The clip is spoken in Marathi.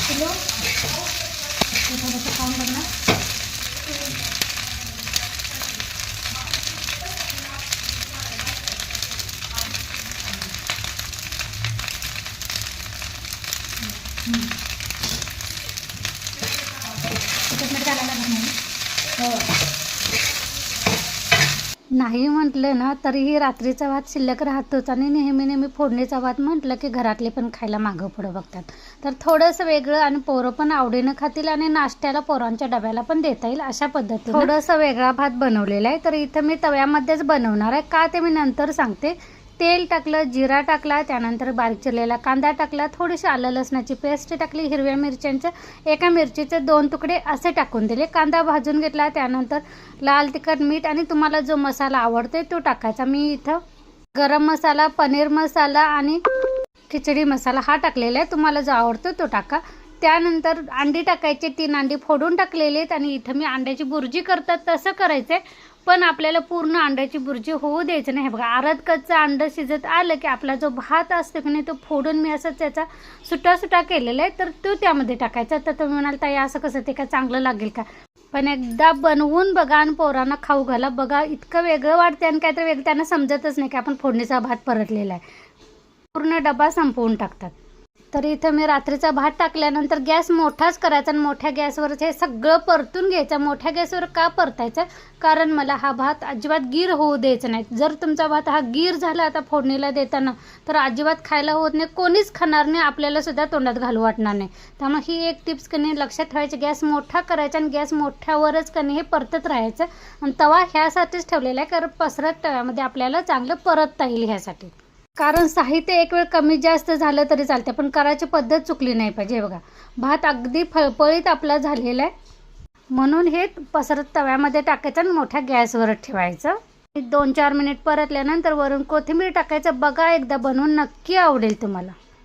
किलो थोडंसं खाऊन बघणार. तिखट घालायला लागत नाही. हो, नाही म्हटलं ना तरीही रात्रीचा भात शिल्लक राहतोच आणि नेहमी फोडणीचा भात म्हटलं की घरातले पण खायला मागं पुढं बघतात. तर थोडंसं वेगळं आणि पोरं पण आवडीनं खातील आणि नाश्त्याला पोरांच्या डब्याला पण देता येईल अशा पद्धतीने थोडंसं वेगळा भात बनवलेला आहे. तर इथं मी तव्यामध्येच बनवणार आहे. का ते मी नंतर सांगते. तेल टाकलं, जिरा टाकला, त्यानंतर बारीक चिरलेला कांदा टाकला, थोडीशी आलं लसणाची पेस्ट टाकली, हिरव्या मिरच्यांचे एका मिरचीचे 2 तुकडे असे टाकून दिले. कांदा भाजून घेतला, त्यानंतर लाल तिखट, मीठ आणि तुम्हाला जो मसाला आवडतो तो टाकायचा. मी इथं गरम मसाला, पनीर मसाला आणि खिचडी मसाला हा टाकलेला आहे. तुम्हाला जो आवडतो तो टाका. त्यानंतर अंडी टाकायचे, 3 अंडी फोडून टाकलेले आहेत आणि इथं मी अंड्याची बुर्जी करतात तसं करायचं आहे. पण आपल्याला पूर्ण अंड्याची बुर्जी होऊ द्यायचं नाही. बघा, अर्ध कच्चं अंडं शिजत आलं की आपला जो भात असतो की नाही तो फोडून मी असं त्याचा सुटा केलेला आहे. तर तो त्यामध्ये टाकायचा. तर तुम्ही म्हणाल ताई असं कसं, ते काय चांगलं लागेल का? पण एकदा बनवून बघा आणि पोरांना खाऊ घाला. बघा, इतकं वेगळं वाटते आणि काहीतरी वेगळं त्यांना समजतच नाही की आपण फोडणीचा भात परतलेला आहे. पूर्ण डबा संपवून टाकतात. तर इथं मी रात्रीचा भात टाकल्यानंतर गॅस मोठाच करायचा आणि मोठ्या गॅसवरच हे सगळं परतून घ्यायचं. मोठ्या गॅसवर का परतायचं? कारण मला हा भात अजिबात गीर होऊ द्यायचा नाही. जर तुमचा भात हा गीर झाला आता फोडणीला देताना तर अजिबात खायला होत नाही, कोणीच खाणार नाही, आपल्याला सुद्धा तोंडात घालू वाटणार नाही. त्यामुळे ही एक टिप्स कधी लक्षात ठेवायची. गॅस मोठा करायचा आणि गॅस मोठ्यावरच कधी हे परतत राहायचं. आणि तवा ह्यासाठीच ठेवलेला आहे कारण पसरत तव्यामध्ये आपल्याला चांगलं परतता येईल ह्यासाठी. कारण साहित्य एक वेळ कमी जास्त झालं तरी चालते, पण करायची पद्धत चुकली नाही पाहिजे. बघा, भात अगदी फळफळीत आपला झालेला आहे. म्हणून हे पसरत तव्यामध्ये टाकायचं आणि मोठ्या गॅसवर ठेवायचं. 2-4 मिनिट परतल्यानंतर वरून कोथिंबीर टाकायचं. बघा, एकदा बनवून नक्की आवडेल तुम्हाला.